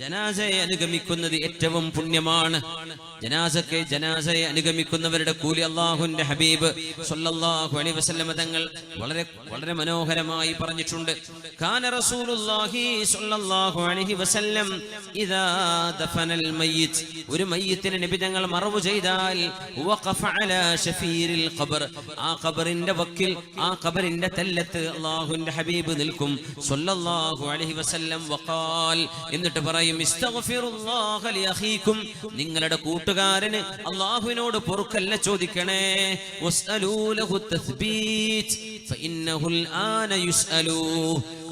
ജനാസയെ അനുഗമിക്കുന്നത് ഏറ്റവും പുണ്യമാണ്. ജനാസയെ അനുഗമിക്കുന്നവരുടെ കൂലി അല്ലാഹുവിന്റെ ഹബീബ് സ്വല്ലല്ലാഹു അലൈഹി വസല്ലം തങ്ങൾ വളരെ വളരെ മനോഹരമായി പറഞ്ഞിട്ടുണ്ട്. കാന റസൂലുള്ളാഹി സ്വല്ലല്ലാഹു അലൈഹി വസല്ലം ഇദാ ദഫനൽ മയ്യിത്ത്, ഒരു മയ്യിത്തിനെ നബി തങ്ങൾ മറവ് ചെയ്താൽ വഖഫ അലാ ശഫീരിൽ ഖബർ, ആ ഖബറിന്റെ വക്കിൽ, ആ ഖബറിന്റെ തല്ലത്ത് അല്ലാഹുവിന്റെ ഹബീബ് നിൽക്കും സ്വല്ലല്ലാഹു അലൈഹി വസല്ലം. വഖാൽ, എന്നിട്ട് പറയും, ഇസ്തഗ്ഫിറുല്ലാഹ ലിഅഖീകും, നിങ്ങളുടെ കൂട്ടുകാരന് അല്ലാഹുവിനോട് പൊറുക്കല്ല ചോദിക്കണേ. വസ്അലൂ ലഹു തസ്ബീത് ഫഇന്നഹുൽ ആന യുസ്അലൂ,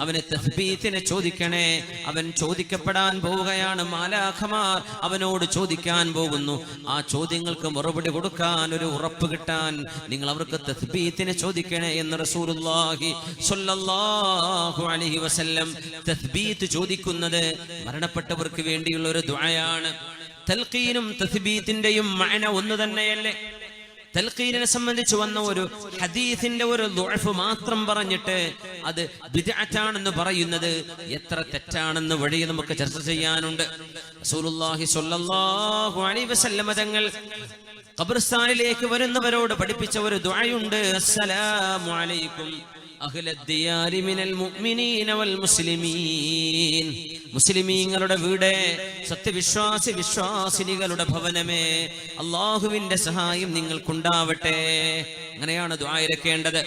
അവനെ തസ്ബീത്തിനെ ചോദിക്കണേ, അവൻ ചോദിക്കപ്പെടാൻ പോവുകയാണ്. മാലാഖമാർ അവനോട് ചോദിക്കാൻ പോകുന്നു. ആ ചോദ്യങ്ങൾക്ക് മറുപടി കൊടുക്കാൻ, ഒരു ഉറപ്പ് കിട്ടാൻ നിങ്ങൾ അവർക്ക് തസ്ബീത്തിനെ ചോദിക്കണേ എന്ന് റസൂലുള്ളാഹി സ്വല്ലല്ലാഹു അലൈഹി വസല്ലം. തസ്ബീത്ത് ചോദിക്കുന്നത് മരണപ്പെട്ടവർക്ക് വേണ്ടിയുള്ള ഒരു ദുആയാണ്. തൽഖീനും തസ്ബീത്തിന്റെയും മഅന ഒന്ന് തന്നെയല്ലേ? തൽഖീനിനെ സംബന്ധിച്ച് വന്ന ഒരു ഹദീസിന്റെ ഒരു ദുഅഫ് മാത്രം പറഞ്ഞിട്ട് അത് ബിദ്അത്താണെന്ന് പറയുന്നത് എത്ര തെറ്റാണെന്ന് വഴി നമുക്ക് ചർച്ച ചെയ്യാനുണ്ട്. റസൂലുള്ളാഹി സ്വല്ലല്ലാഹു അലൈഹി വസല്ലം തങ്ങൾ ഖബർസ്ഥാനിലേക്ക് വരുന്നവരോട് പഠിപ്പിച്ച ഒരു ദുആയുണ്ട്. അസ്സലാമു അലൈക്കും അഹ്ലദ്ദിയാരി മിനൽ മുഅ്മിനീന വൽ മുസ്ലിമീൻ, മുസ്ലിമീങ്ങളുടെ വീട്, വിശ്വാസിനികളുടെ ഭവനമേ, അല്ലാഹുവിന്റെ സഹായം നിങ്ങൾക്കുണ്ടാവട്ടെ. അങ്ങനെയാണ് ദുആ ഇരക്കേണ്ടത്.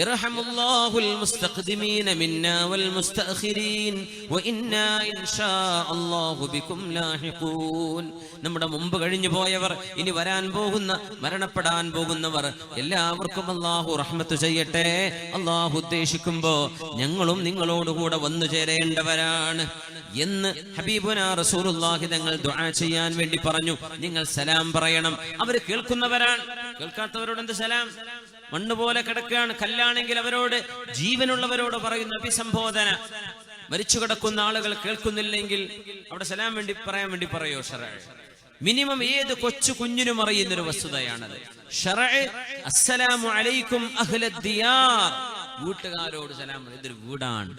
യർഹമുല്ലാഹുൽ മുസ്തഖ്ദിമീന മിന്നാ വൽ മുസ്തഅഖിരീൻ വഇന്നാ ഇൻഷാ അല്ലാഹു ബികും ലാഹിഖൂൻ. നമ്മുടെ മുമ്പ് കഴിഞ്ഞു പോയവർ, ഇനി വരാൻ പോകുന്ന, മരണപ്പെടാൻ പോകുന്നവർ എല്ലാവർക്കും അല്ലാഹു റഹ്മത്ത് ചെയ്യട്ടെ. അല്ലാഹു ഉദ്ദേശിക്കുമ്പോ ഞങ്ങളും നിങ്ങളോടുകൂടെ വന്നു ചേരേണ്ടവരാണ് എന്ന് ഹബീബുനാ റസൂലുള്ളാഹി തങ്ങൾ ദുആ ചെയ്യാൻ വേണ്ടി പറഞ്ഞു. നിങ്ങൾ സലാം പറയണം. അവർ കേൾക്കുന്നവരാണ്. കേൾക്കാത്തവരോട് എന്ത് സലാം? മണ്ണ് പോലെ കിടക്കുകയാണ്, കല്ലാണെങ്കിൽ അവരോട്, ജീവനുള്ളവരോട് പറയുന്ന അഭിസംബോധന. മരിച്ചു കിടക്കുന്ന ആളുകൾ കേൾക്കുന്നില്ലെങ്കിൽ അവിടെ സലാം പറയാൻ വേണ്ടി പറയോ? ശറഅ് മിനിമം ഏത് കൊച്ചു കുഞ്ഞിനും അറിയുന്നൊരു വസ്തുതയാണത്. ശറഅ് അസ്സലാമു അലൈക്കും അഹ്ലദ്ദിയാർ, വീട്ടുകാരോട് സലാം. ഇതൊരു വീടാണ്,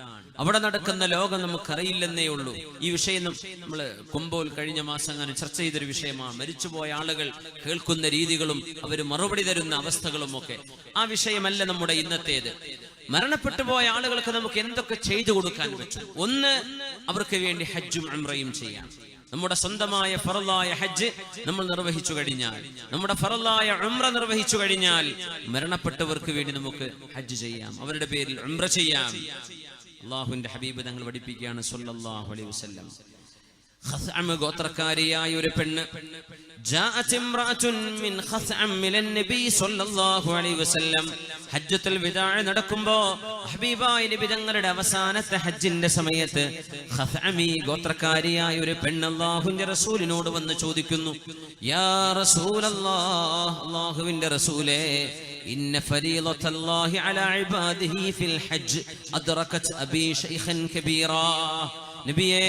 അവിടെ നടക്കുന്ന ലോകം നമുക്കറിയില്ലെന്നേ ഉള്ളൂ. ഈ വിഷയം നമ്മൾ കൊമ്പോൽ കഴിഞ്ഞ മാസം അങ്ങനെ ചർച്ച ചെയ്തൊരു വിഷയമാണ്. മരിച്ചുപോയ ആളുകൾ കേൾക്കുന്ന രീതികളും അവർ മറുപടി തരുന്ന അവസ്ഥകളും ഒക്കെ. ആ വിഷയമല്ല നമ്മുടെ ഇന്നത്തേത്. മരണപ്പെട്ടു പോയ ആളുകൾക്ക് നമുക്ക് എന്തൊക്കെ ചെയ്തു കൊടുക്കാൻ പറ്റും? ഒന്ന്, അവർക്ക് വേണ്ടി ഹജ്ജും ഉംറയും ചെയ്യാം. നമ്മുടെ സ്വന്തമായ ഫറളായ ഹജ്ജ് നമ്മൾ നിർവഹിച്ചു കഴിഞ്ഞാൽ, നമ്മുടെ ഫറളായ ഉംറ നിർവഹിച്ചു കഴിഞ്ഞാൽ, മരണപ്പെട്ടവർക്ക് വേണ്ടി നമുക്ക് ഹജ്ജ് ചെയ്യാം, അവരുടെ പേരിൽ ഉംറ ചെയ്യാം. അല്ലാഹുവിന്റെ ഹബീബ് തങ്ങൾ പഠിപ്പിക്കുകയാണ് സ്വല്ലല്ലാഹു അലൈഹി വസല്ലം. ഖസ്അം ഗോത്രക്കാരിയായ ഒരു പെണ്ണ്, ജാഅത് ഇംറഅത്തുൻ മിൻ ഖസ്അം മിനൻ നബി സ്വല്ലല്ലാഹു അലൈഹി വസല്ലം, ഹജ്ജത്തുൽ വിദാ നടക്കുമ്പോ ഹബീബായ നബി തങ്ങളുടെ അവസാനത്തെ ഹജ്ജിന്റെ സമയത്ത് ഖസ്അമി ഗോത്രക്കാരിയായ ഒരു പെണ്ണ് അല്ലാഹുവിന്റെ റസൂലിനോട് വന്ന് ചോദിക്കുന്നു, യാ റസൂലല്ലാഹ്, അല്ലാഹുവിന്റെ റസൂലേ, ഇന്ന ഫരീളത്തല്ലാഹി അലാ ഇബാദിഹി ഫിൽ ഹജ്ജ് അദ്റകത് അബീ ശൈഖൻ കബീറാ. നബിയേ,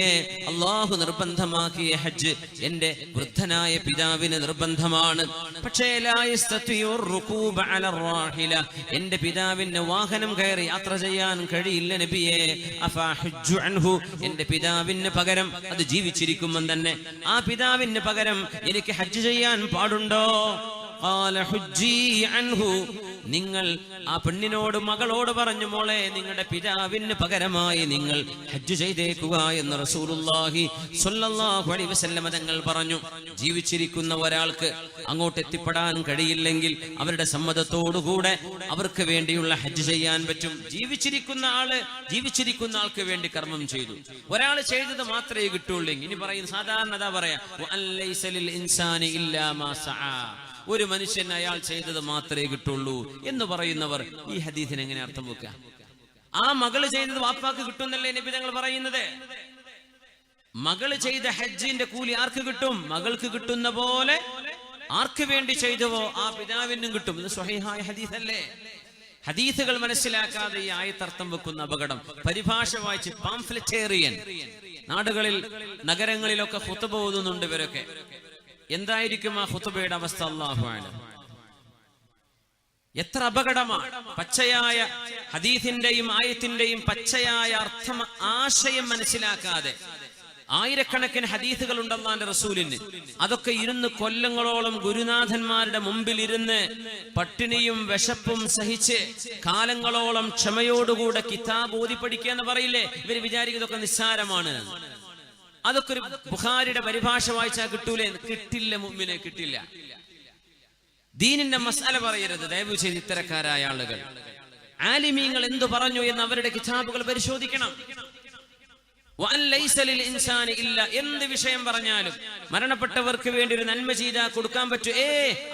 അല്ലാഹു നിർബന്ധമാക്കിയ ഹജ്ജ് എന്റെ വൃദ്ധനായ പിതാവിന് നിർബന്ധമാണ്. പക്ഷേ ലാ യസ്തതിഉ റുകൂബ അല റാഹില, എന്റെ പിതാവിന് വാഹനം കയറി യാത്ര ചെയ്യാൻ കഴിയില്ല നബിയേ. അഫാ ഹജ്ജു അൻഹു, എന്റെ പിതാവിന് പകരം, അത് ജീവിച്ചിരിക്കുമ്പോൾ തന്നെ ആ പിതാവിന് പകരം എനിക്ക് ഹജ്ജ് ചെയ്യാൻ പാടുണ്ടോ? ഖാല ഹുജ്ജി അൻഹു, നിങ്ങൾ ആ പെണ്ണിനോട്, മകളോട് പറഞ്ഞു, മോളെ, നിങ്ങളുടെ പിതാവിന് പകരമായി നിങ്ങൾ ഹജ്ജ് ചെയ്തേക്കുക എന്ന് റസൂലുള്ളാഹി സ്വല്ലല്ലാഹു അലൈഹി വസല്ലം തങ്ങൾ പറഞ്ഞു. ജീവിച്ചിരിക്കുന്ന ഒരാൾക്ക് അങ്ങോട്ട് എത്തിപ്പെടാൻ കഴിയില്ലെങ്കിൽ അവരുടെ സമ്മതത്തോടുകൂടെ അവർക്ക് വേണ്ടിയുള്ള ഹജ്ജ് ചെയ്യാൻ പറ്റും. ജീവിച്ചിരിക്കുന്ന ആൾക്ക് വേണ്ടി കർമ്മം ചെയ്തു, ഒരാൾ ചെയ്തത് മാത്രമേ കിട്ടുള്ളൂ. ഇനി പറയും സാധാരണ പറയാ, വഅലൈസ ലിൽ ഇൻസാനി ഇല്ലാ മാ സആ, ഒരു മനുഷ്യൻ അയാൾ ചെയ്തത് മാത്രമേ കിട്ടുള്ളൂ എന്ന് പറയുന്നവർ ഈ ഹദീസിന് എങ്ങനെ അർത്ഥം വെക്കുക? ആ മകള് ചെയ്തത് വാപ്പാക്ക് കിട്ടുന്നല്ലേ നബി തങ്ങൾ പറയുന്നത്? മകള് ചെയ്ത ഹജ്ജിന്റെ കൂലി ആർക്ക് കിട്ടും? മകൾക്ക് കിട്ടുന്ന പോലെ ആർക്ക് വേണ്ടി ചെയ്തുവോ ആ പിതാവിനും കിട്ടും. ഇത് സ്വഹീഹായ ഹദീസല്ലേ? ഹദീസുകൾ മനസ്സിലാക്കാതെ ഈ ആയത്തർത്ഥം വെക്കുന്ന അപകടം. പരിഭാഷ വായിച്ച് പാംഫ്ലെറ്റേറിയൻ നാടുകളിൽ, നഗരങ്ങളിലൊക്കെ ഖുതുബ ഓതുന്നുണ്ട് ഇവരൊക്കെ. എന്തായിരിക്കും ആ ഖുതുബയുടെ അവസ്ഥ? അല്ലാഹു അഅലം. എത്ര അപകടമാണ്! പച്ചയായ ഹദീസിന്റെയും ആയത്തിന്റെയും പച്ചയായ അർത്ഥം, ആശയം മനസ്സിലാക്കാതെ ആയിരക്കണക്കിന് ഹദീസുകൾ ഉണ്ട് അല്ലാഹുവിന്റെ റസൂലിന്. അതൊക്കെ ഇരുന്ന് കൊല്ലങ്ങളോളം ഗുരുനാഥന്മാരുടെ മുമ്പിൽ ഇരുന്ന് പട്ടിണിയും വിശപ്പും സഹിച്ച് കാലങ്ങളോളം ക്ഷമയോടുകൂടെ കിതാബ് ഓതി പഠിക്കുക എന്ന് പറയില്ലേ, ഇവര് വിചാരിക്കുന്നതൊക്കെ നിസ്സാരമാണ്. അതൊക്കെ ഒരു ബുഖാരിയുടെ പരിഭാഷ വായിച്ചാൽ കിട്ടൂലേ? കിട്ടില്ല, മുഅ്മിനെ കിട്ടില്ല. ദീനിന്റെ മസാല പറയരുത് ദയവ് ചെയ്ത് ഇത്തരക്കാരായ ആളുകൾ. ആലിമീങ്ങൾ എന്തു പറഞ്ഞു എന്ന് അവരുടെ കിതാബുകൾ പരിശോധിക്കണം. എന്ത് വിഷയം പറഞ്ഞാലും മരണപ്പെട്ടവർക്ക് വേണ്ടി ഒരു നന്മ ചെയ്താൽ കൊടുക്കാൻ പറ്റൂ,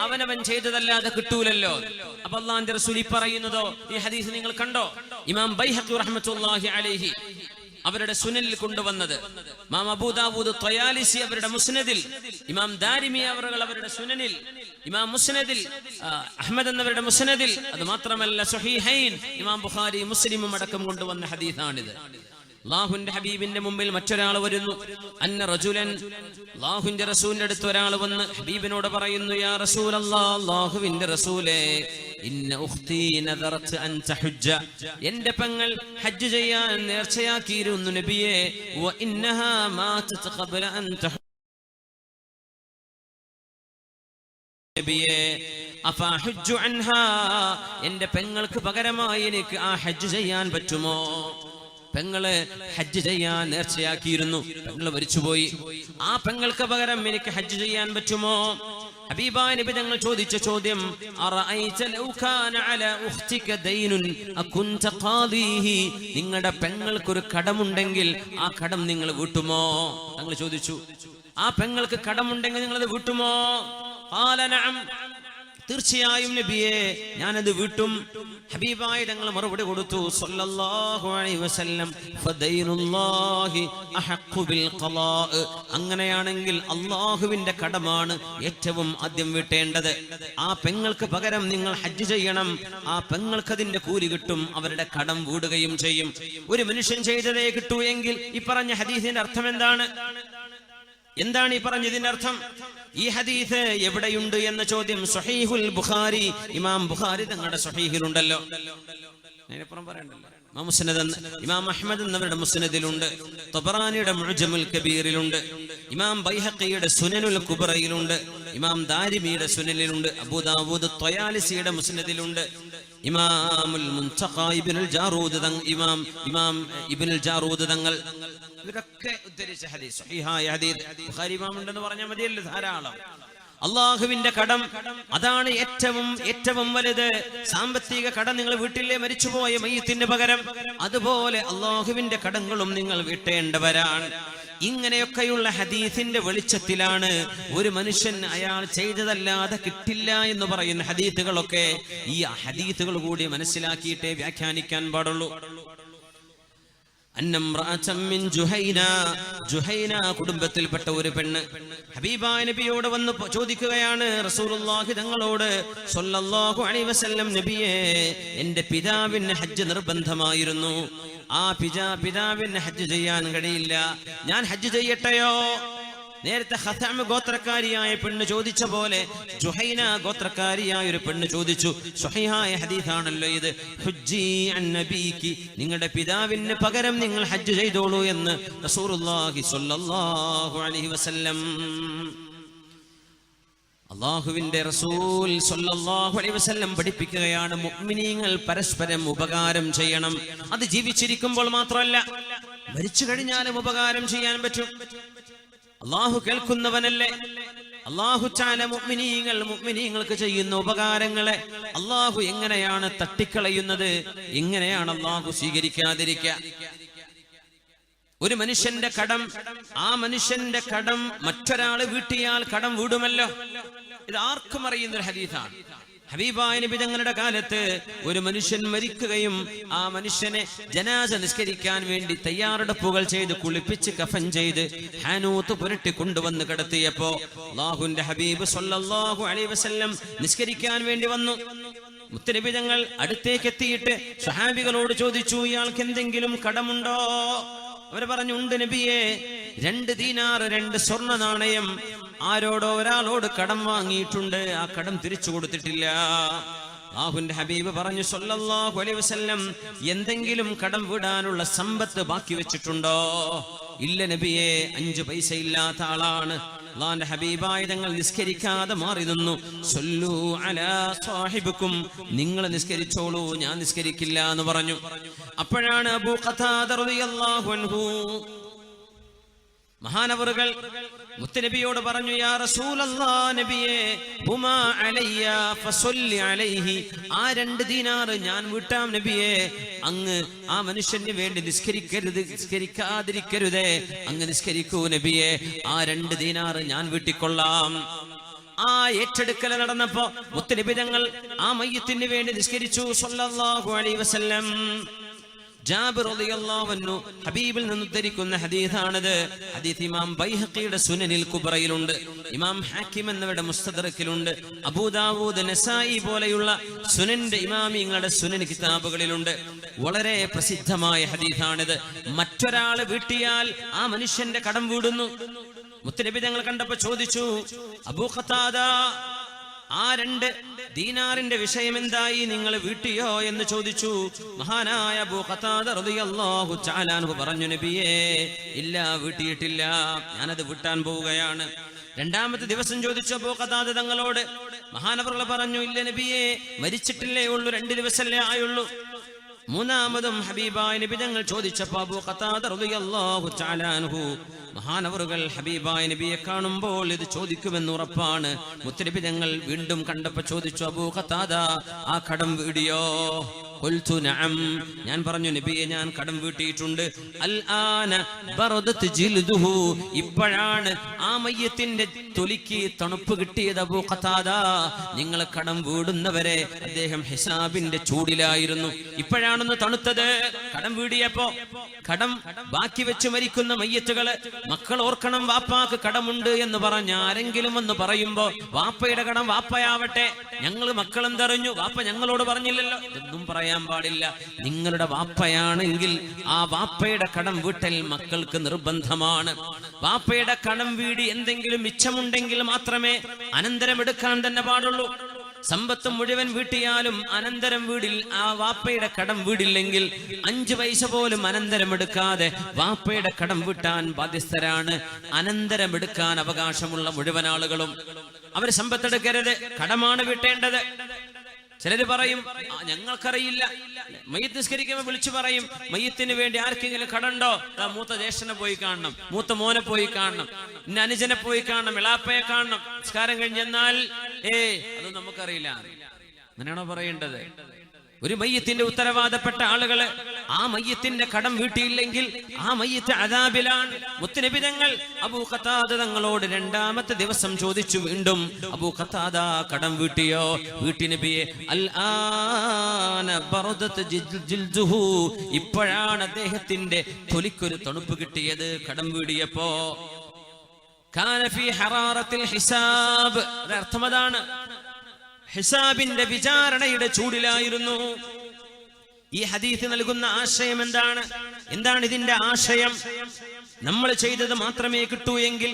അവനവൻ ചെയ്തതല്ലാതെ കിട്ടൂലല്ലോ. അപ്പൊ അല്ലാഹുവിന്റെ റസൂൽ പറയുന്നതോ ഈ ഹദീസ് നിങ്ങൾ കണ്ടോ? ഇമാം ബൈഹഖി റഹ്മത്തുള്ളാഹി അലൈഹി അവരുടെ സുനനിൽ കൊണ്ടുവന്നത്, ഇമാം അബൂ ദാവൂദ് ത്വയാലിസി അവരുടെ മുസ്നദിൽ, ഇമാം ദാരിമി അവരുടെ സുനനിൽ, ഇമാം മുസ്നദിൽ അഹ്മദ് എന്നവരുടെ മുസ്നദിൽ, അത് മാത്രമല്ല സ്വഹീഹൈൻ ഇമാം ബുഖാരി മുസ്ലിമും അടക്കം കൊണ്ടുവന്ന ഹദീസാണിത്. അല്ലാഹുവിന്റെ ഹബീബിന്റെ മുമ്പിൽ മറ്റൊരാൾ വരുന്നു. അന്ന റജുലൻ, അല്ലാഹുവിന്റെ റസൂലിന്റെ അടുത്ത് ഒരാൾ വന്ന് ഹബീബിനോട് പറയുന്നു, യാ റസൂലല്ലാഹ്, അല്ലാഹുവിന്റെ റസൂലേ, ഇന്ന ഉഖ്തി നദറത് അൻ തഹജ്ജ, എന്റെ പെങ്ങൾ ഹജ്ജ് ചെയ്യാൻ നേർച്ചയാക്കിയിരുന്നു നബിയേ, വ ഇന്നഹാ മാതത് ഖബ്ല അൻ തഹജ്ജ നബിയേ അഫഹജ്ജു അൻഹാ, എന്റെ പെങ്ങൾക്ക് പകരമായി എനിക്ക് ആ ഹജ്ജ് ചെയ്യാൻ പറ്റുമോ? പെങ്ങള് ഹജ്ജ് ചെയ്യാൻ നേർച്ചയാക്കിയിരുന്നു, പെങ്ങള് മരിച്ചുപോയി, ആ പെങ്ങൾക്ക് പകരം എനിക്ക് ഹജ്ജ് ചെയ്യാൻ പറ്റുമോ? ഹബീബായ നബി തങ്ങൾ ചോദിച്ച ചോദ്യം, അറഅയ്ത ലൗ കാന അലാ ഉഖ്തിക ദൈനുൻ അകുൻത ഖാദിഹി, നിങ്ങളുടെ പെങ്ങൾക്കൊരു കടമുണ്ടെങ്കിൽ ആ കടം നിങ്ങൾ വീട്ടുമോ? തങ്ങൾ ചോദിച്ചു, ആ പെങ്ങൾക്ക് കടമുണ്ടെങ്കിൽ നിങ്ങൾ അത് വീട്ടുമോ? ഖാല നഅം, തീർച്ചയായും നബിയെ ഞാനത് വീട്ടും. ഹബീബായ തങ്ങൾ മറുപടി കൊടുത്തു സല്ലല്ലാഹു അലൈഹി വസല്ലം, ഫദൈനുല്ലാഹി അഹഖു ബിൽ ഖലാ, അങ്ങനെയാണെങ്കിൽ അല്ലാഹുവിന്റെ കടമാണ് ഏറ്റവും ആദ്യം വീട്ടേണ്ടത്. ആ പെങ്ങൾക്ക് പകരം നിങ്ങൾ ഹജ്ജ് ചെയ്യണം, ആ പെങ്ങൾക്ക് അതിന്റെ കൂലി കിട്ടും, അവരുടെ കടം വീടുകയും ചെയ്യും. ഒരു മനുഷ്യൻ ചെയ്തതേ കിട്ടൂ എങ്കിൽ ഈ പറഞ്ഞ ഹദീസിന്റെ അർത്ഥം എന്താണ്? എന്താണ് ഈ പറഞ്ഞതിന്റെ അർത്ഥം? ഈ ഹദീസ് എവിടെയുണ്ട് എന്ന ചോദ്യം സ്വഹീഹുൽ ബുഖാരി, ഇമാം ബുഖാരി തങ്ങളുടെ സ്വഹീഹിലുണ്ടല്ലോ. അതിനപ്പുറം പറയണ്ടല്ലോ. ഇമാം മുസ്നദ്, ഇമാം അഹ്മദ് എന്നവരുടെ മുസ്നദിലുണ്ട്, തബറാനിയുടെ മുഅ്ജമുൽ കബീറിലുണ്ട്, ഇമാം ബൈഹഖിയുടെ സുനനുൽ കുബ്രയിലുണ്ട്, ഇമാം ദാരിമിയുടെ സുനനിലുണ്ട്, അബൂ ദാവൂദ് ത്വയാലിസിയുടെ മുസ്നദിലുണ്ട്, ഇമാമുൽ മുൻതഖ ഇബ്നുൽ ജാറൂദ് ഇമാം ഇബ്നുൽ ജാറൂദ് തങ്ങൾ ഇവരൊക്കെ ഉദ്ധരിച്ച ഹദീസ്, സ്വഹീഹായ ഹദീസ്. ബുഖാരി ഇമാം ഉണ്ടെന്ന് പറഞ്ഞാൽ മതിയല്ലോ, ധാരാളം. അള്ളാഹുവിന്റെ കടം അതാണ് ഏറ്റവും വലുത്. സാമ്പത്തിക കടം നിങ്ങൾ വീട്ടിലെ മരിച്ചുപോയ മയ്യത്തിന് പകരം, അതുപോലെ അള്ളാഹുവിന്റെ കടങ്ങളും നിങ്ങൾ വീട്ടേണ്ടവരാണ്. ഇങ്ങനെയൊക്കെയുള്ള ഹദീസിന്റെ വെളിച്ചത്തിലാണ് ഒരു മനുഷ്യൻ അയാൾ ചെയ്തതല്ലാതെ കിട്ടില്ല എന്ന് പറയുന്ന ഹദീസുകളൊക്കെ ഈ ഹദീസുകൾ കൂടി മനസ്സിലാക്കിയിട്ടേ വ്യാഖ്യാനിക്കാൻ പാടുള്ളൂ. ജുഹൈന കുടുംബത്തിൽപ്പെട്ട ഒരു പെണ്ണ് ഹബീബായ നബിയോട് വന്ന് ചോദിക്കുകയാണ്, റസൂലുള്ളാഹി തങ്ങളോട് സ്വല്ലല്ലാഹു അലൈഹി വസല്ലം, നബിയേ, എന്റെ പിതാവിന് ഹജ്ജ് നിർബന്ധമായിരുന്നു, ആ പിതാവിന് ഹജ്ജ് ചെയ്യാൻ കഴിയില്ല, ഞാൻ ഹജ്ജ് ചെയ്യട്ടെയോ? നേരത്തെ ഖസാമ ഗോത്രക്കാരിയായ പെണ്ണ് ചോദിച്ച പോലെ ജുഹൈന ഗോത്രക്കാരിയായ ഒരു പെണ്ണ് ചോദിച്ചു. സ്വഹീഹായ ഹദീസാണല്ലോ ഇത്. ഹുജ്ജി അൻ നബീകി, നിങ്ങളുടെ പിതാവിന് പകരം നിങ്ങൾ ഹജ്ജ് ചെയ്തോളൂ എന്ന് റസൂലുള്ളാഹി സ്വല്ലല്ലാഹു അലൈഹി വസല്ലം. അല്ലാഹുവിന്റെ റസൂൽ സ്വല്ലല്ലാഹു അലൈഹി വസല്ലം പഠിപ്പിക്കുകയാണ്, മുഅ്മിനീങ്ങൾ പരസ്പരം ഉപകാരം ചെയ്യണം. അത് ജീവിച്ചിരിക്കുമ്പോൾ മാത്രമല്ല, മരിച്ചു കഴിഞ്ഞാലും ഉപകാരം ചെയ്യാൻ പറ്റും. അല്ലാഹു കേൾക്കുന്നവനല്ലേ. അല്ലാഹു തആല മുഅ്മിനീങ്ങൾക്ക് ചെയ്യുന്ന ഉപകാരങ്ങളെ അല്ലാഹു എങ്ങനെയാണ് തട്ടിക്കളയുന്നത്? എങ്ങനെയാണ് അല്ലാഹു സ്വീകരിക്കാതിരിക്കുക? ഒരു മനുഷ്യന്റെ കടം, ആ മനുഷ്യന്റെ കടം മറ്റൊരാൾ വീട്ടിയാൽ കടം വീടുമല്ലോ. ഇത് ആർക്കും അറിയുന്നൊരു ഹദീസാണ്. ഹബീബായ നബി തങ്ങളുടെ കാലത്ത് ഒരു മനുഷ്യൻ മരിക്കുകയും ആ മനുഷ്യനെ ജനാസ നിസ്കരിക്കാൻ വേണ്ടി തയ്യാറെടുപ്പുകൾ ചെയ്ത് കുളിപ്പിച്ച് കഫൻ ചെയ്ത് ഹാനൂത്ത് പുരട്ടി കൊണ്ടുവന്ന് കിടത്തിയപ്പോ അല്ലാഹുവിന്റെ ഹബീബ് സ്വല്ലല്ലാഹു അലൈഹി വസല്ലം നിസ്കരിക്കാൻ വേണ്ടി വന്നു. മുത്തനബി തങ്ങൾ അടുത്തേക്ക് എത്തിയിട്ട് സ്വഹാബികളോട് ചോദിച്ചു, ഇയാൾക്ക് എന്തെങ്കിലും കടമുണ്ടോ? അവർ പറഞ്ഞു, ഉണ്ട് നബിയെ, 2 ദീനാർ 2 സ്വർണ്ണ നാണയം ഒരാളോട് കടം വാങ്ങിയിട്ടുണ്ട്, ആ കടം തിരിച്ചു കൊടുത്തിട്ടില്ല. അല്ലാഹുവിന്റെ ഹബീബ് പറഞ്ഞു സ്വല്ലല്ലാഹു അലൈഹി വസല്ലം, എന്തെങ്കിലും കടം വീടാനുള്ള സമ്പത്ത് ബാക്കി വെച്ചിട്ടുണ്ടോ? ഇല്ല നബിയെ, 5 പൈസ ഇല്ലാത്ത ആളാണ്. അല്ലാഹുവിന്റെ ഹബീബായ തങ്ങൾ നിസ്കരിക്കാതെ മാറി നിന്നു. സല്ലു അലാ സാഹിബിക്കും, നിങ്ങൾ നിസ്കരിച്ചോളൂ, ഞാൻ നിസ്കരിക്കില്ല എന്ന് പറഞ്ഞു. അപ്പോഴാണ് അബൂ ഖതാദ റളിയല്ലാഹു അൻഹു മഹാനവറുകൾ മുത്തുനബിയോട് പറഞ്ഞു, യാ റസൂലല്ലാഹ് നബിയേ, ഹുമാ അലയ്യ ഫസല്ലി അലൈഹി, ആ 2 ദീനാർ ഞാൻ വിട്ടാം നബിയേ, അങ്ങ് ആ മനുഷ്യന് വേണ്ടി നിസ്കരിക്കാതിരിക്കരുതേ, അങ്ങ് നിസ്കരിക്കൂ നബിയേ, ആ 2 ദീനാർ ഞാൻ വീട്ടിക്കൊള്ളാം. ആ ഏറ്റെടുക്കൽ നടന്നപ്പോ മുത്തുനബി തങ്ങൾ ആ മയ്യത്തിന് വേണ്ടി നിസ്കരിച്ചു സ്വല്ലല്ലാഹു അലൈഹി വസല്ലം. ജാബിർ റളിയല്ലാഹു അൻഹു ഹബീബിൽ നിന്ന് ഉദ്ധരിക്കുന്ന ഹദീസാണിത്. ഹദീസ് ഇമാം ബൈഹഖിയുടെ സുനനിൽ കുബ്രയിലുണ്ട്, ഇമാം ഹാക്കിം എന്നിവരുടെ മുസ്തദറക്കിലുണ്ട്, അബൂ ദാവൂദ്, നസായി പോലെയുള്ള സുനന്റെ ഇമാമിങ്ങളുടെ സുനൻ കിതാബുകളിലുണ്ട്. വളരെ പ്രസിദ്ധമായ ഹദീസാണിത്. മറ്റൊരാള് വീട്ടിയാൽ ആ മനുഷ്യന്റെ കടം വീടുന്നു. മുത്തുനബി തങ്ങൾ കണ്ടപ്പോ ചോദിച്ചു, അബൂ ഖതാദ, ആ 2 ദീനാറിന്റെ വിഷയം എന്തായി, നിങ്ങൾ വീട്ടിയോ എന്ന് ചോദിച്ചു. മഹാനായ അബൂ ഖതാദ റളിയല്ലാഹു തആല അൻഹു പറഞ്ഞു, നബിയേ, ഇല്ല, വീട്ടിയിട്ടില്ല, ഞാനത് വിട്ടാൻ പോവുകയാണ്. 2ാമത്തെ ദിവസം ചോദിച്ചു അബൂ ഖതാദ തങ്ങളോട്. മഹാനവറുകൾ പറഞ്ഞു, ഇല്ല നബിയേ, മരിച്ചിട്ടില്ലേ ഉള്ളൂ, 2 ദിവസമല്ലേ ആയുള്ളൂ. 3ാമതും ഹബീബായ നബി തങ്ങൾ ചോദിച്ചപ്പോൾ അബൂ ഖതാദ റളിയല്ലാഹു തആല അൻഹു മഹാനവറുകൾ ഹബീബായ നബിയെ കാണുമ്പോൾ ഇത് ചോദിക്കുമെന്ന് ഉറപ്പാണ്. മുത്തുനബി തങ്ങൾ വീണ്ടും കണ്ടപ്പോൾ ചോദിച്ചു, അബൂ ഖതാദ, ആ കടം വീടിയോ? ഖുൽതു നഅം, ഞാൻ പറഞ്ഞു നബിയെ, ഞാൻ കടം വീട്ടിയിട്ടുണ്ട്. അൽ ആന ബറദത് ജിൽദുഹു, ഇപ്പോഴാണ് ആ മയ്യത്തിന്റെ തൊലിക്ക് തണുപ്പ് കിട്ടിയത്. അബൂ ഖതാദ, നിങ്ങൾ കടം വീടുന്നവരെ അദ്ദേഹം ഹിസാബിന്റെ ചൂടിലായിരുന്നു, ഇപ്പോഴാണെന്ന് തണുത്തത്. കടം വീടിയപ്പോ കടം ബാക്കി വെച്ച് മരിക്കുന്ന മയ്യത്തുകള് മക്കൾ ഓർക്കണം, വാപ്പാക്ക് കടമുണ്ട് എന്ന് പറഞ്ഞ ആരെങ്കിലും എന്ന് പറയുമ്പോ വാപ്പയുടെ കടം വാപ്പയാവട്ടെ, ഞങ്ങൾ മക്കളെന്തറിഞ്ഞു, വാപ്പ ഞങ്ങളോട് പറഞ്ഞില്ലല്ലോ, ഇതൊന്നും പറയാൻ പാടില്ല. നിങ്ങളുടെ വാപ്പയാണെങ്കിൽ ആ വാപ്പയുടെ കടം വീട്ടൽ മക്കൾക്ക് നിർബന്ധമാണ്. വാപ്പയുടെ കടം വീടി എന്തെങ്കിലും മിച്ചമുണ്ടെങ്കിൽ മാത്രമേ അനന്തരം എടുക്കാൻ തന്നെ പാടുള്ളൂ. സമ്പത്ത് മുഴുവൻ വീട്ടിയാലും അനന്തരം വീടിൽ ആ വാപ്പയുടെ കടം വീടില്ലെങ്കിൽ 5 പൈസ പോലും അനന്തരം എടുക്കാതെ വാപ്പയുടെ കടം വീട്ടാൻ ബാധ്യസ്ഥരാണ്. അനന്തരം എടുക്കാൻ അവകാശമുള്ള മുഴുവൻ ആളുകളും. അവർ സമ്പത്തെടുക്കരുത്, കടമാണ് വീട്ടേണ്ടത്. ചിലര് പറയും, ഞങ്ങൾക്കറിയില്ല. മയ്യത്ത് നിസ്കരിക്കുമ്പോൾ വിളിച്ചു പറയും, മയ്യത്തിന് വേണ്ടി ആർക്കെങ്കിലും കടണ്ടോ? മൂത്ത ജ്യേഷ്ഠനെ പോയി കാണണം, മൂത്ത മോനെ പോയി കാണണം, ഇന്ന അനുജനെ പോയി കാണണം, ഇളാപ്പയെ കാണണം. നിസ്കാരം കഴിഞ്ഞെന്നാൽ അത് നമുക്കറിയില്ല. അങ്ങനെയാണോ പറയേണ്ടത്? ഒരു മയ്യത്തിന്റെ ഉത്തരവാദപ്പെട്ട ആളുകള് ആ മയ്യത്തിന്റെ കടം വീട്ടിയില്ലെങ്കിൽ ആ മയ്യത്ത് അദാബിലാണ്. മുത്തുനബി തങ്ങൾ അബൂ ഖതാദ തങ്ങളോട് 2ാമത്തെ ദിവസം ചോദിച്ചു വീണ്ടും, അബൂ ഖതാദ, കടം വീട്ടിയോ? വീട്ടി നബിയെ. അൽ ആന ബറദത് ജിൽദുഹു, ഇപ്പോഴാണ് അദ്ദേഹത്തിന്റെ തൊലിക്കൊരു തണുപ്പ് കിട്ടിയത് കടം വീടിയപ്പോ. കാന ഫീ ഹറാറത്തിൽ ഹിസാബ്, അർത്ഥം അതാണ്, ഹിസാബിന്റെ വിചാരണയുടെ ചൂടിലായിരുന്നു. ഈ ഹദീസ് നൽകുന്ന ആശയം എന്താണ്? ഇതിന്റെ ആശയം? നമ്മൾ ചെയ്തത് മാത്രമേ കിട്ടൂ എങ്കിൽ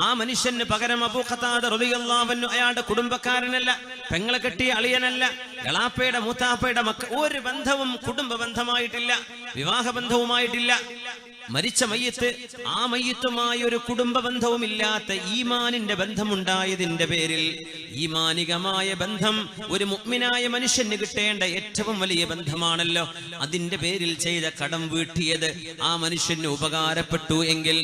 ആ മനുഷ്യന് പകരം അബൂ ഖതാദ റളിയല്ലാഹു അൻഹു അയാളുടെ കുടുംബക്കാരനല്ല, പെങ്ങളെ കെട്ടിയ അളിയനല്ല, എളാപ്പയുടെ മൂത്താപ്പയുടെ ഒരു ബന്ധവും കുടുംബ ബന്ധമായിട്ടില്ല, വിവാഹ ബന്ധവുമായിട്ടില്ല. മരിച്ച മയ്യത്ത് ആ മയ്യത്തുമായി ഒരു കുടുംബ ബന്ധവുമില്ലാത്ത ഈമാനിന്റെ ബന്ധമുണ്ടായതിന്റെ പേരിൽ, ഈമാനികമായ ബന്ധം ഒരു മുഅ്മിനായ മനുഷ്യന് കിട്ടേണ്ട ഏറ്റവും വലിയ ബന്ധമാണല്ലോ, അതിന്റെ പേരിൽ ചെയ്ത കടം വീട്ടിയത് ആ മനുഷ്യന് ഉപകാരപ്പെട്ടു എങ്കിൽ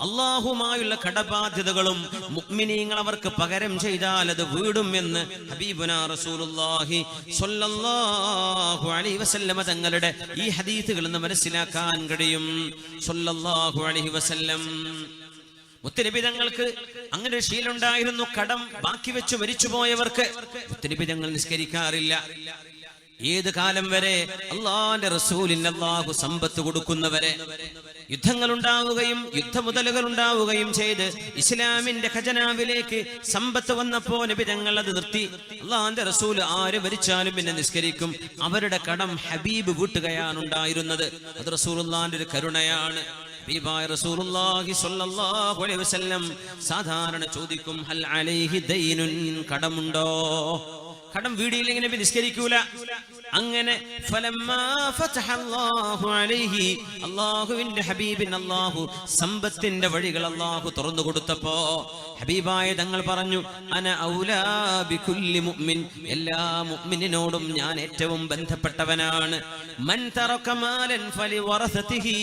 അല്ലാഹുമായുള്ള കടബാധ്യതകളും മുഅ്മിനീങ്ങൾ അവർക്ക് പകരം ചെയ്താൽ അത് വീടും എന്ന് ഹബീബുനാ റസൂലുള്ളാഹി സ്വല്ലല്ലാഹു അലൈഹി വസല്ലം തങ്ങളുടെ ഈ ഹദീസുകളിൽ നിന്ന് മനസ്സിലാക്കാൻ കഴിയും. സ്വല്ലല്ലാഹു അലൈഹി വസല്ലം മുത്തുനബി തങ്ങൾക്ക് അങ്ങനെ ഒരു ശീലമുണ്ടായിരുന്നു. കടം ബാക്കി വെച്ച് മരിച്ചുപോയവർക്ക് മുത്തുനബി തങ്ങൾ നിസ്കരിക്കാറില്ല. ഏത് കാലം വരെ? അല്ലാഹുവിന്റെ റസൂലിന് അല്ലാഹു സമ്പത്ത് കൊടുക്കുന്നവരെ. യുദ്ധങ്ങൾ ഉണ്ടാവുകയും യുദ്ധമുതലുകൾ ഉണ്ടാവുകയും ചെയ്ത് ഇസ്ലാമിന്റെ ഖജനാവിലേക്ക് സമ്പത്ത് വന്നപ്പോ നബി തങ്ങൾ അത് നിർത്തി. അല്ലാഹുവിന്റെ റസൂൽ ആര് മരിച്ചാലും പിന്നെ നിസ്കരിക്കും. അവരുടെ കടം ഹബീബ് വീട്ടുകയാണ് ഉണ്ടായിരുന്നത്. അത് റസൂലുള്ളാഹിന്റെ ഒരു കരുണയാണ്. ഹബീബായ റസൂലുള്ളാഹി സ്വല്ലല്ലാഹു അലൈഹി വസല്ലം സാധാരണ ചോദിക്കും, ഹൽ അലൈഹി ദൈനുൻ, കടമുണ്ടോ? കടം വീടിയില്ലെങ്കിൽ നബി നിസ്കരിക്കൂല. അങ്ങനെ അല്ലാഹുവിന്റെ ഹബീബിൻ അല്ലാഹു സമ്പത്തിന്റെ വഴികൾ അല്ലാഹു തുറന്നു കൊടുത്തപ്പോ ഹബീബായ തങ്ങൾ പറഞ്ഞു, അന ഔലാ ബികുല്ലി മുഅ്മിൻ, എല്ലാ മുഅ്മിനിനോടും ഞാൻ ഏറ്റവും ബന്ധപ്പെട്ടവനാണ്. മൻ തറക മാലൻ ഫലിവറസതിഹി,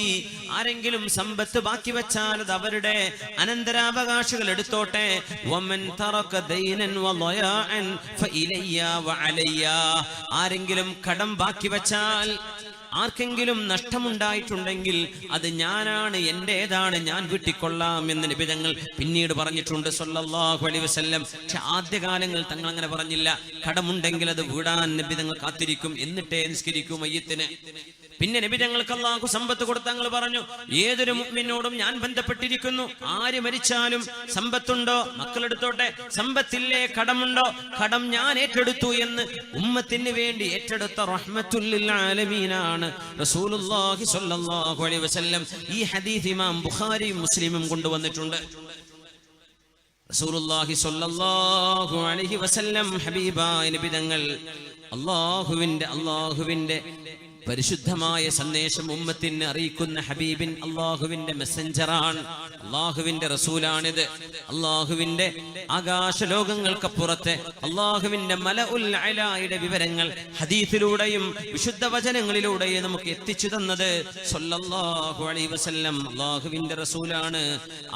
ആരെങ്കിലും സമ്പത്ത് ബാക്കി വെച്ചാൽ അത് അവരുടെ അനന്തരാവകാശികൾ എടുത്തോട്ടെ. വമൻ തറക ദൈനൻ വളയാഅൻ ഫഇലയ്യ വഅലയ്യ, ആരെങ്കിലും കടം ബാക്കി വെച്ചാൽ, ആർക്കെങ്കിലും നഷ്ടമുണ്ടായിട്ടുണ്ടെങ്കിൽ അത് ഞാനാണ്, എന്റേതാണ്, ഞാൻ വീട്ടിക്കൊള്ളാം എന്ന് നബി തങ്ങൾ പിന്നീട് പറഞ്ഞിട്ടുണ്ട് സല്ലല്ലാഹു അലൈഹി വസല്ലം. പക്ഷെ ആദ്യകാലങ്ങൾ തങ്ങൾ അങ്ങനെ പറഞ്ഞില്ല. കടമുണ്ടെങ്കിൽ അത് വീടാൻ നബി തങ്ങൾ കാത്തിരിക്കും, എന്നിട്ടേ നിസ്കരിക്കൂ മയ്യത്തിന്. പിന്നെ നബി തങ്ങൾക്ക് അല്ലാഹു സമ്പത്ത് കൊടുത്ത തങ്ങൾ പറഞ്ഞു, ഏതൊരു മുഅ്മിനോടും ഞാൻ ബന്ധപ്പെട്ടിരിക്കുന്നു. ആര് മരിച്ചാലും സമ്പത്തുണ്ടോ മക്കളെടുത്തോട്ടെ, സമ്പത്തില്ലേ കടമുണ്ടോ, കടം ഞാൻ ഏറ്റെടുത്തു എന്ന് ഉമ്മത്തിന് വേണ്ടി ഏറ്റെടുത്ത റഹ്മത്തുൽ ലിൽ ആലമീനാണ് റസൂലുള്ളാഹി സ്വല്ലല്ലാഹു അലൈഹി വസല്ലം. ഈ ഹദീസ് ഇമാം ബുഖാരിയും മുസ്ലിമും കൊണ്ടുവന്നിട്ടുണ്ട്. റസൂലുള്ളാഹി സ്വല്ലല്ലാഹു അലൈഹി വസല്ലം ഹബീബായ നബി തങ്ങൾ അല്ലാഹുവിന്റെ പരിശുദ്ധമായ സന്ദേശം ഉമ്മത്തിന് അറിയിക്കുന്ന ഹബീബിൻ അല്ലാഹുവിന്റെ മെസ്സഞ്ചറാണ്, അല്ലാഹുവിന്റെ റസൂലാണിത്. അല്ലാഹുവിന്റെ ആകാശലോകങ്ങൾക്കപ്പുറത്തെ അല്ലാഹുവിന്റെ മലഉൽ അലായുടെ വിവരങ്ങൾ ഹദീസിലൂടെയും വിശുദ്ധ വചനങ്ങളിലൂടെയും നമുക്ക് എത്തിച്ചു തന്നത് സ്വല്ലല്ലാഹു അലൈഹി വസല്ലം അല്ലാഹുവിന്റെ റസൂലാണ്.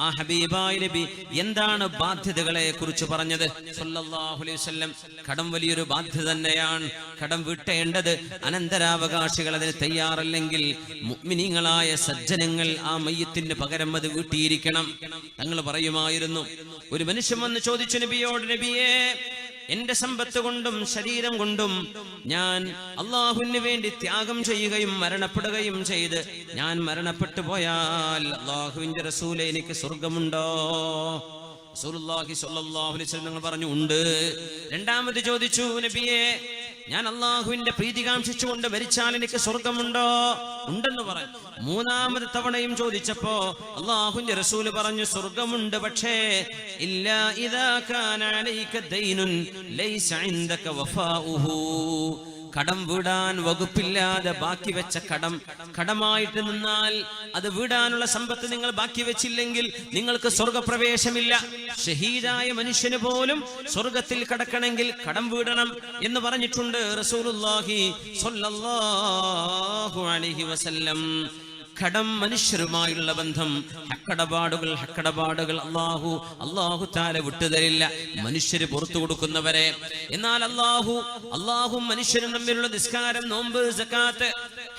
ആ ഹബീബായ നബി എന്താണ് ബാധ്യതകളെ കുറിച്ച് പറഞ്ഞത്? സ്വല്ലല്ലാഹു അലൈഹി വസല്ലം, കടം വലിയൊരു ബാധ്യത തന്നെയാണ്. കടം വീട്ടേണ്ടത് അനന്തരാവകാശി അതിന് തയ്യാറല്ലെങ്കിൽ മുഅ്മിനീങ്ങളായ സജ്ജനങ്ങൾ ആ മയ്യത്തിന് പകരം അത് വീട്ടിയിരിക്കണം. തങ്ങൾ പറയുമായിരുന്നു, ഒരു മനുഷ്യൻ വന്ന് ചോദിച്ചു നബിയോട്, നബിയേ, എന്റെ സമ്പത്ത് കൊണ്ടും ശരീരം കൊണ്ടും ഞാൻ അല്ലാഹുവിന് വേണ്ടി ത്യാഗം ചെയ്യുകയും മരണപ്പെടുകയും ചെയ്ത് ഞാൻ മരണപ്പെട്ടു പോയാൽ അല്ലാഹുവിന്റെ റസൂലേ, എനിക്ക് സ്വർഗമുണ്ടോ? റസൂലുള്ളാഹി സ്വല്ലല്ലാഹു അലൈഹി വസല്ലം പറഞ്ഞു, ഉണ്ട്. രണ്ടാമത് ചോദിച്ചു, നബിയേ, ഞാൻ അല്ലാഹുവിന്റെ പ്രീതി കാംക്ഷിച്ചുകൊണ്ട് മരിച്ചാൽ എനിക്ക് സ്വർഗമുണ്ടോ? ഉണ്ടെന്ന് പറഞ്ഞു. മൂന്നാമത് തവണയും ചോദിച്ചപ്പോ അല്ലാഹുവിന്റെ റസൂൽ പറഞ്ഞു, സ്വർഗമുണ്ട്, പക്ഷേ ഇല്ലാ ഇദാ കാന അലൈക ദൈനുൻ ലൈസ ഇൻദക വഫാഉഹു, കടം വീടാൻ വകുപ്പില്ലാതെ ബാക്കി വെച്ച കടമായിട്ട് നിന്നാൽ, അത് വീടാനുള്ള സമ്പത്ത് നിങ്ങൾ ബാക്കി വെച്ചില്ലെങ്കിൽ നിങ്ങൾക്ക് സ്വർഗപ്രവേശമില്ല. ഷഹീദായ മനുഷ്യന് പോലും സ്വർഗത്തിൽ കടക്കണമെങ്കിൽ കടം വീടണം എന്ന് പറഞ്ഞിട്ടുണ്ട് റസൂലുള്ളാഹി സ്വല്ലല്ലാഹു അലൈഹി വസല്ലം. കടം മനുഷ്യരുമായുള്ള ബന്ധം, ഹക്കടപാടുകൾ അല്ലാഹു തആല വിട്ടുതരില്ല, മനുഷ്യര് പുറത്തു കൊടുക്കുന്നവരെ. എന്നാൽ അല്ലാഹു മനുഷ്യരും തമ്മിലുള്ള നിസ്കാരം, നോമ്പ്, സക്കാത്ത്,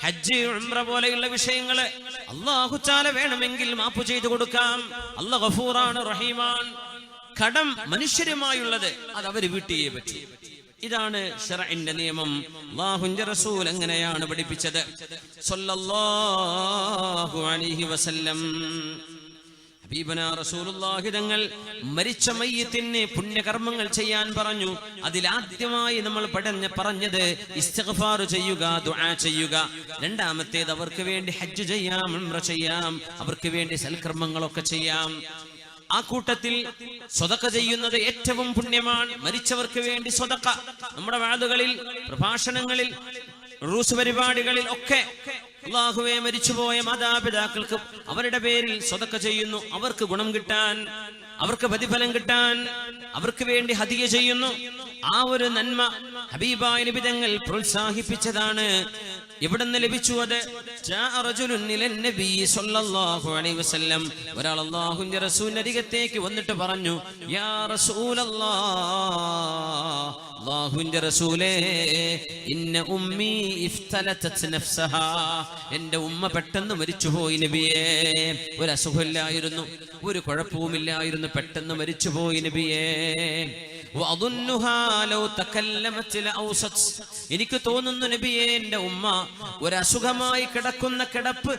ഹജ്ജ്, ഉംറ പോലെയുള്ള വിഷയങ്ങള് അല്ലാഹു തആല വേണമെങ്കിൽ മാപ്പ് ചെയ്തു കൊടുക്കാം. അല്ലാഹു ഗഫൂറാണ്, റഹീമാണ്. കടം മനുഷ്യരുമായുള്ളത് അത് അവര് വീട്ടിയേ പറ്റൂ. ഇതാണ് ശറഇന്റെ നിയമം. അല്ലാഹുവിന്റെ റസൂൽ അങ്ങനെയാണ് പഠിപ്പിച്ചത് സ്വല്ലല്ലാഹു അലൈഹി വസല്ലം. ഹബീബനാ റസൂലുള്ളാഹി തങ്ങൾ മരിച്ച മയ്യിത്തിന് പുണ്യകർമ്മങ്ങൾ ചെയ്യാൻ പറഞ്ഞു. അതിലാദ്യമായി നമ്മൾ പറഞ്ഞത് ഇസ്തിഗ്ഫാർ ചെയ്യുക, ദുആ ചെയ്യുക. രണ്ടാമത്തേത് അവർക്ക് വേണ്ടി ഹജ്ജ് ചെയ്യാം, ഉംറ ചെയ്യാം, അവർക്ക് വേണ്ടി സൽക്കർമ്മങ്ങളൊക്കെ ചെയ്യാം. ആ കൂട്ടത്തിൽ സ്വതക്ക ചെയ്യുന്നത് ഏറ്റവും പുണ്യമാണ്. മരിച്ചവർക്ക് വേണ്ടി സ്വതക്ക നമ്മുടെ വാദുകളിൽ, പ്രഭാഷണങ്ങളിൽ, റൂസ് പരിപാടികളിൽ ഒക്കെ അല്ലാഹുവേ, മരിച്ചുപോയ മാതാപിതാക്കൾക്ക് അവരുടെ പേരിൽ സ്വതക്ക ചെയ്യുന്നു. അവർക്ക് ഗുണം കിട്ടാൻ, അവർക്ക് പ്രതിഫലം കിട്ടാൻ, അവർക്ക് വേണ്ടി ഹദിയ ചെയ്യുന്നു. ആ ഒരു നന്മ ഹബീബായ നബി തങ്ങൾ പ്രോത്സാഹിപ്പിച്ചതാണ്. എവിടെന്ന് ലഭിച്ചു അത്? ഒരാൾ അല്ലാഹുവിന്റെ റസൂലിന്റെ അരികത്തേക്ക് വന്നിട്ട് പറഞ്ഞു, യാ റസൂലല്ലാഹ്, അല്ലാഹുവിന്റെ റസൂലേ, ഇന്ന ഉമ്മി ഇഫ്തലതത് നഫ്സഹാ, എന്റെ ഉമ്മ പെട്ടെന്ന് മരിച്ചുപോയി നബിയേ. ഒരു അസുഖമില്ലായിരുന്നു, ഒരു കുഴപ്പവുമില്ലായിരുന്നു, പെട്ടെന്ന് മരിച്ചുപോയി നബിയേ. എനിക്ക് തോന്നുന്നു നബിയേ, എന്റെ ഉമ്മ ഒരു അസുഖമായി കിടക്കുന്ന കിടപ്പ്